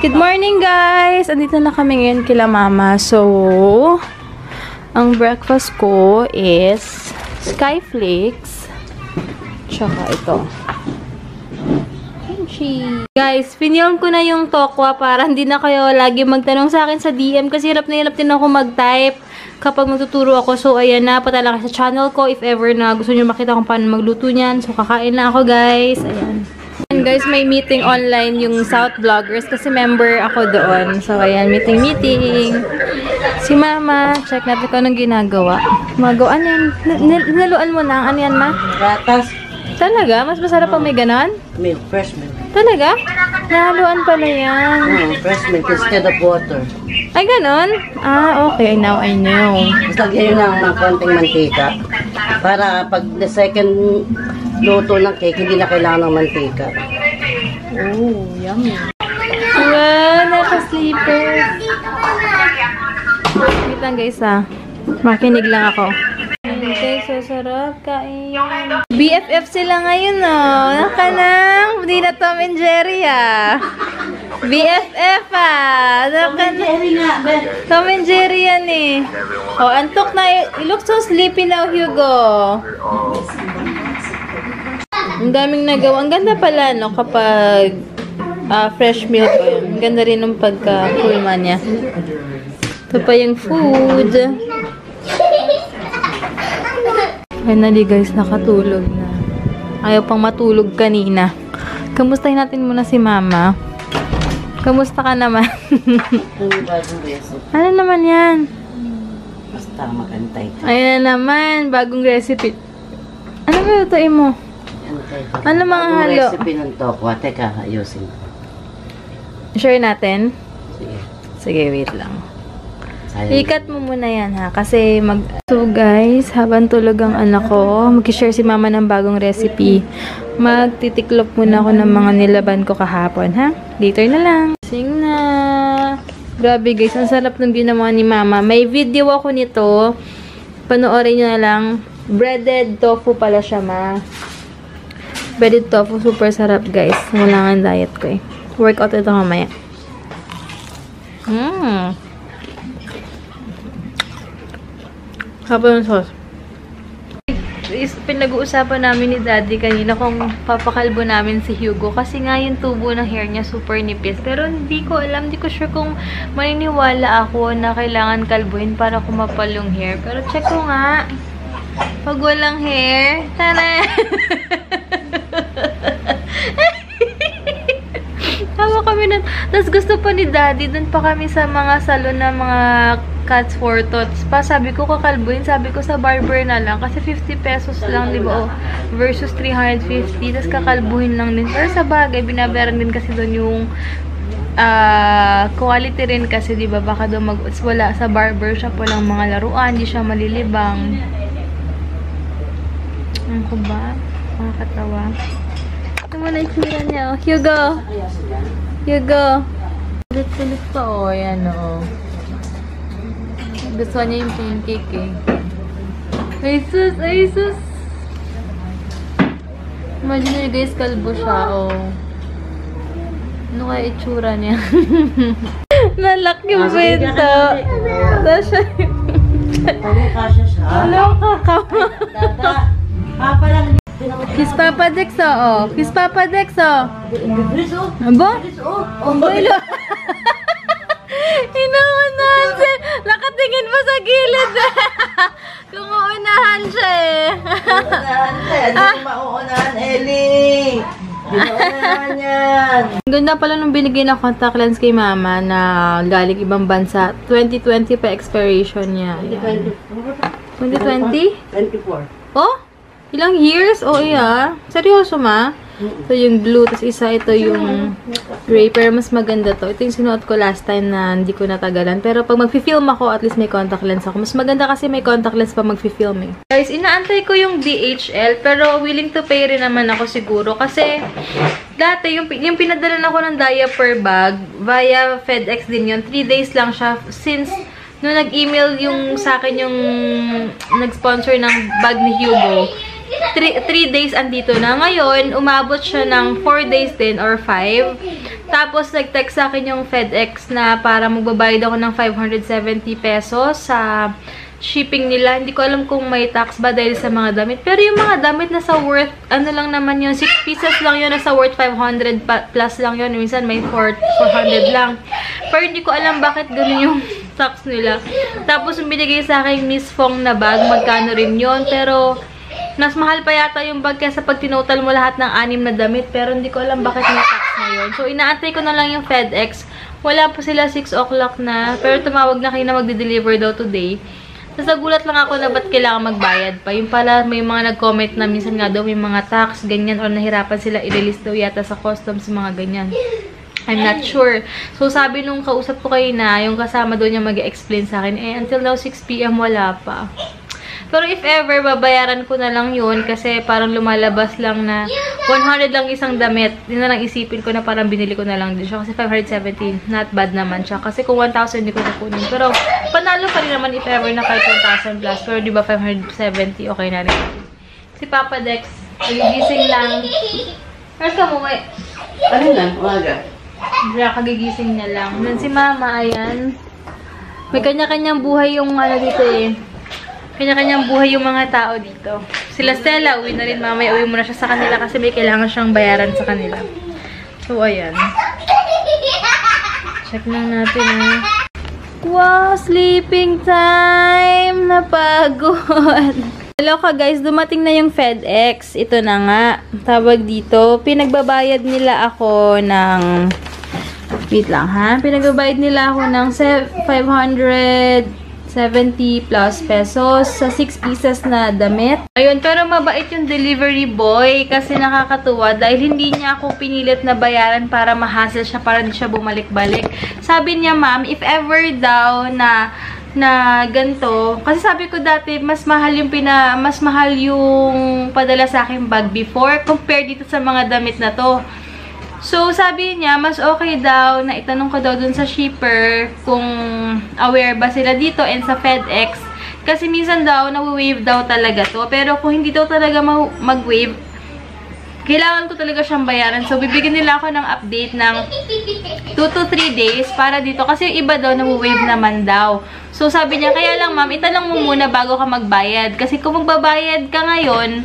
Good morning, guys! Andito na kami ngayon kila mama. So, ang breakfast ko is Skyflakes. Tsaka ito. Crunchy. Guys, pinilm ko na yung tokwa para hindi na kayo lagi magtanong sa akin sa DM kasi hirap na hirap din ako mag-type kapag magtuturo ako. So, ayan na. Patala ka sa channel ko if ever na gusto nyo makita kung paano magluto niyan. So, kakain na ako, guys. Ayan. And guys, may meeting online yung South Vloggers kasi member ako doon. So, ayan, meeting. Si Mama, check natin kung anong ginagawa. Magawa, ano yan? Nilaluan mo na? Ano yan, Ma? Gatas. Talaga? Mas masarap pag may ganon? Milk, fresh milk. Talaga? Nahaluan pala yan. Fresh milk instead of water. Ay, ganon? Ah, okay. Now I know. Basta lagyan nyo ng konting mantika. Para pag the second luto ng cake, hindi na kailangan ng mantika. Oh, yummy. Wow, naka-sleeper. Wait lang guys makinig lang ako. Okay, so sarap kain. BFF sila ngayon Nakanang, hindi na Tom and Jerry BFF Tom and Jerry nga. Tom and Jerry yan Oh, antok na. You look so sleepy now, Hugo. Ang daming nagawa. Ang ganda pala, kapag fresh milk pa yun. Ang ganda rin ng pagka-kulma niya. Ito pa yung food. Finally, guys, nakatulog na. Ayaw pang matulog kanina. Kamustahin natin muna si Mama. Kamusta ka naman? Ano naman yan? Basta magantay. Ayan na naman, bagong recipe. Ano ba lutuin mo? Ano mga halo? Recipe ng tokwa. Teka, ayusin ko. Share natin? Sige. Sige, wait lang. Ikat mo muna yan kasi So guys, habang tulog ang anak ko, mag-share si Mama ng bagong recipe. Magtitiklop muna ako ng mga nilaban ko kahapon Later na lang. Sing na. Grabe guys, ang sarap ng ginawa ni Mama. May video ako nito. Panoorin nyo na lang. Breaded tofu pala siya, Ma. Breaded tofu, super sarap guys. Wala nga diet ko Workout ito mamaya. Haba ng sauce. Pinag-uusapan namin ni Daddy kanina kung papakalbo namin si Hugo kasi nga yung tubo ng hair niya super nipis. Pero hindi ko alam, hindi ko sure kung maniniwala ako na kailangan kalbuhin para kumapal yung hair. Pero check ko nga. Pag walang hair, tara! Tawa kami nun. Tapos gusto pa ni Daddy, dun pa kami sa mga salon na mga cuts for tots. Sabi ko kakalbuhin, sabi ko sa barber na lang. Kasi 50 pesos lang, di ba? Versus 350. Tapos kakalbuhin lang din. Pero sa bagay, binabayaran din kasi doon yung quality rin kasi, di ba? Baka doon wala sa barber shop, walang mga laruan, di siya malilibang. Ano ko ba? Makakatawa. Ito mo na itsura niya, Hugo! Hugo! Ulit-ulit pa, yan, Gusto niya yung pancake, Ay, sus! Ay, sus! Imagine nyo, guys, kalbo siya, Ano kaya itsura niya? Nalak yung bento! Tasha yung... Kasya siya. Hello, kakama! Papa lang. Kiss Papa Dex, Kiss Papa Dex, Abo? Abo, ilo. Inaunahan siya. Nakatingin pa sa gilid. Kung uunahan siya Uunahan siya. Hindi mauunahan, Ellie. Binaunahan yan. Ang ganda pala nung binigay na contact lens kay Mama na galing ibang bansa. 2020 pa expiration niya. 2020? 24. Oh? Ilang years? Oo, Seryoso, Ma? So, yung blue, tapos isa ito yung gray. Pero mas maganda to. Ito yung sinuot ko last time na hindi ko natagalan. Pero pag mag-film ako, at least may contact lens ako. Mas maganda kasi may contact lens pa mag-film Guys, inaantay ko yung DHL, pero willing to pay rin naman ako siguro. Kasi, dati, yung pinadala na ako ng diaper bag, via FedEx din yun. 3 days lang siya. Since, nung nag-email yung sa akin yung nag-sponsor ng bag ni Hugo, 3 days andito na. Ngayon, umabot siya ng 4 days din or 5. Tapos, nag-text sa akin yung FedEx na para magbabayad ako ng 570 pesos sa shipping nila. Hindi ko alam kung may tax ba dahil sa mga damit. Pero yung mga damit na sa worth, ano lang naman yun, 6 pieces lang yun, na sa worth 500 plus lang yun. Minsan may 400 lang. Pero hindi ko alam bakit ganun yung tax nila. Tapos, yung binigay sa akin Miss Fong na bag, magkano rin yun. Pero, mas mahal pa yata yung bag kaysa pag tinotal mo lahat ng 6 na damit. Pero hindi ko alam bakit may tax na yun. So, inaantay ko na lang yung FedEx. Wala pa sila 6 o'clock na. Pero tumawag na kayo na magde-deliver daw today. Nasagulat lang ako na ba't kailangan magbayad pa. Yung pala, may mga nag-comment na minsan nga daw may mga tax, ganyan, or nahirapan sila i-release daw yata sa customs, mga ganyan. I'm not sure. So, sabi nung kausap ko kayo na, yung kasama doon niya mag-explain sa akin, until now 6 PM wala pa. Pero if ever, babayaran ko na lang yun kasi parang lumalabas lang na 100 lang isang damit. Yun na lang isipin ko na parang binili ko na lang din siya kasi 570, not bad naman siya. Kasi kung 1,000 hindi ko nakunin. Pero panalo pa rin naman if ever na kahit 1,000 plus. Pero di ba 570, okay na rin. Si Papa Dex, nagigising lang. Where's ka mo, Ano lang, umaga? Kagigising niya lang. Then si Mama, ayan. May kanya-kanyang buhay yung ano dito eh. Kanya-kanyang buhay yung mga tao dito. Sila Stella, uwi na rin mamaya. Uwi muna siya sa kanila kasi may kailangan siyang bayaran sa kanila. So, ayan. Check lang natin eh. Wow, sleeping time! Napagod! Hello ka guys, dumating na yung FedEx. Ito na nga. Tawag dito. Pinagbabayad nila ako ng... Wait lang ha. Pinagbabayad nila ako ng 570 plus pesos sa 6 pieces na damit. Ayun, pero mabait yung delivery boy kasi nakakatuwa dahil hindi niya ako pinilit na bayaran para ma-hassle siya, para hindi siya bumalik-balik. Sabi niya, ma'am, if ever daw na ganito, kasi sabi ko dati mas mahal yung padala sa akin bag before compared dito sa mga damit na to. So, sabi niya, mas okay daw na itanong ko daw dun sa shipper kung aware ba sila dito and sa FedEx. Kasi minsan daw, na-wave daw talaga to. Pero kung hindi daw talaga mag-wave, kailangan ko talaga siyang bayaran. So, bibigyan nila ako ng update ng 2 to 3 days para dito. Kasi yung iba daw, na-wave naman daw. So, sabi niya, kaya lang ma'am, itanong mo muna bago ka magbayad. Kasi kung magbabayad ka ngayon,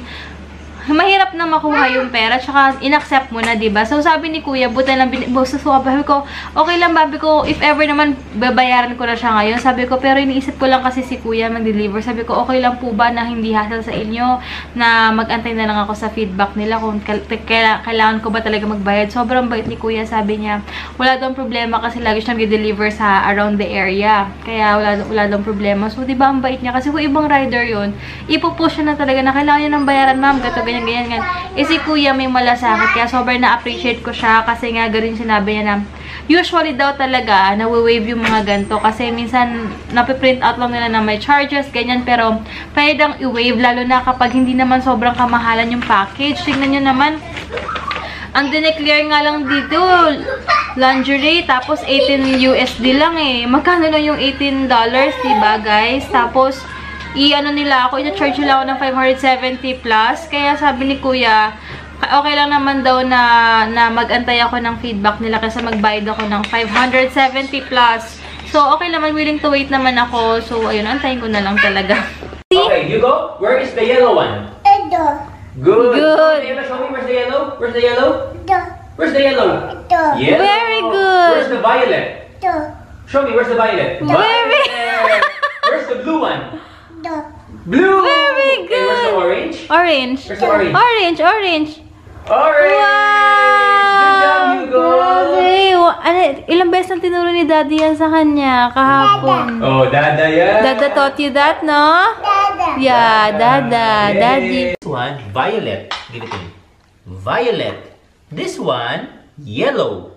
mahirap na makuha yung pera, tsaka in-accept mo na, diba? So, sabi ni Kuya, buta lang, sabi ko, okay lang, babi ko, if ever naman, babayaran ko na siya ngayon. Sabi ko, pero iniisip ko lang kasi si Kuya mag-deliver. Sabi ko, okay lang po ba na hindi hassle sa inyo, na mag-antay na lang ako sa feedback nila kung kailangan ko ba talaga magbayad. Sobrang bait ni Kuya, sabi niya, wala daw problema kasi lagi siya nag-deliver sa around the area. Kaya wala daw problema. So, diba, ang bait niya? Kasi kung ibang rider yun, ipupush siya na talaga na kailangan niya ng bayaran, ma'am, gato, ganyan. Eh, si Kuya may malasakit, kaya sobrang na-appreciate ko siya kasi nga galing sinabi niya na usually daw talaga na-wave yung mga ganito kasi minsan napiprint out lang nila na may charges, ganyan, pero pwedeng i-wave lalo na kapag hindi naman sobrang kamahalan yung package. Tignan nyo naman, ang dineclare nga lang dito, lingerie, tapos 18 USD lang eh. Magkano lang yung $18, diba guys? Tapos, i-ano nila ako, i-charge nila ako ng 570 plus. Kaya sabi ni Kuya, okay lang naman daw na mag-antay ako ng feedback nila kasi magbayad ako ng 570 plus. So, okay naman, willing to wait naman ako. So, ayun, antayin ko na lang talaga. Okay, you go. Where is the yellow one? Good. Good. Show me, where's the yellow? Where's the yellow? Where's the yellow? Yellow. Very good. Where's the violet? Show me, where's the violet? Very Violet. Where's the blue one? Blue! Very good! Okay, where's the orange? Orange. Where's the orange? Orange. Orange! Wow! Good job, Hugo! Grabe! Ilang beses nang tinuro ni Daddy yan sa kanya kahapon. Oh, Dada yan! Dada taught you that, no? Yeah, Dada. Daddy. This one, violet. Give it to me. Violet. This one, yellow.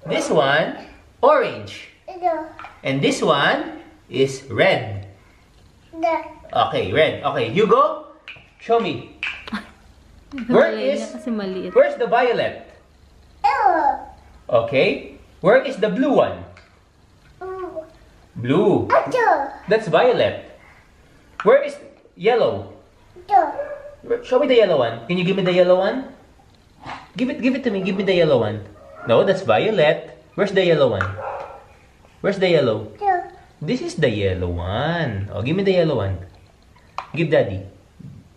This one, orange. And this one is red. Okay, red. Okay, Hugo, show me. Where's the violet? Okay. Where is the blue one? Blue. That's violet. Where is yellow? Show me the yellow one. Can you give me the yellow one? Give it to me. Give me the yellow one. No, that's violet. Where's the yellow one? Where's the yellow? This is the yellow one. Oh, give me the yellow one. Give daddy.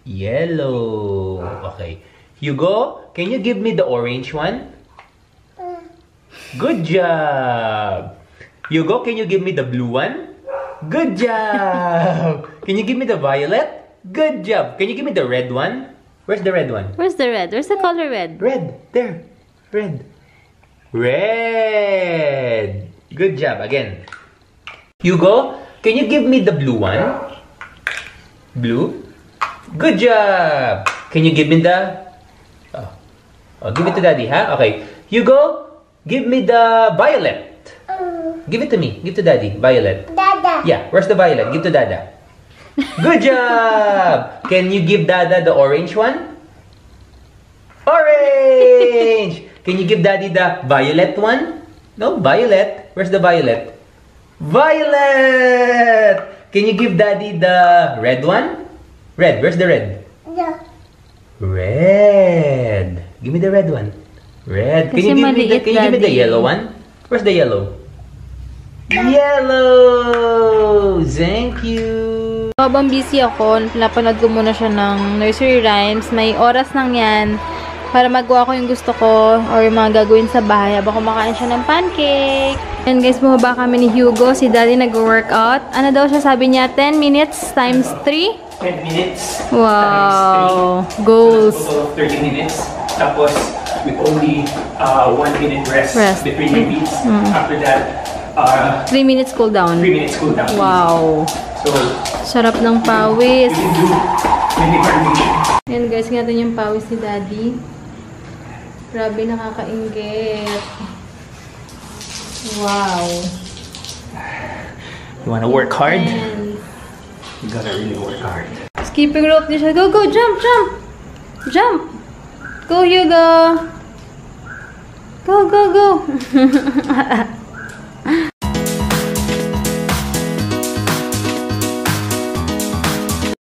Yellow. Okay. Hugo, can you give me the orange one? Good job. Hugo, can you give me the blue one? Good job. Can you give me the violet? Good job. Can you give me the red one? Where's the red one? Where's the red? Where's the color red? Red. There. Red. Red. Good job. Again. Hugo, can you give me the blue one? Blue. Good job. Can you give me the... Oh, give it to daddy, huh? Okay. Hugo, give me the violet. Give it to me. Give to daddy. Violet. Dada. Yeah. Where's the violet? Give to Dada. Good job. Can you give Dada the orange one? Orange. Can you give daddy the violet one? No, violet. Where's the violet? Violet. Can you give daddy the red one? Red. Where's the red? No. Red. Give me the red one. Red. Can you give me the Daddy. yellow one? Where's the yellow? Yellow. Thank you. Habang busy ako, napanood ko muna siya ng nursery rhymes. May oras lang yan para magawa ko yung gusto ko or yung mga gagawin sa bahay habang kumakain siya ng pancake. And guys, bumaba kami ni Hugo. Si Daddy nag-workout. Ano daw siya? Sabi niya, 10 minutes times 3? 10 minutes. Wow. Times 3. Goals. So, total of 30 minutes. Tapos, with only 1 minute rest between repeats. After that, 3 minutes cool down. 3 minutes cool down. Wow. So, Sarap ng pawis. you can do many variations. Ayan guys, natin yung pawis ni Daddy. Grabe, nakakainggit. Wow. You wanna work hard? And You gotta really work hard. skipping rope din siya. Go, go, jump, jump! Jump! Go, Hugo! Go, go, go!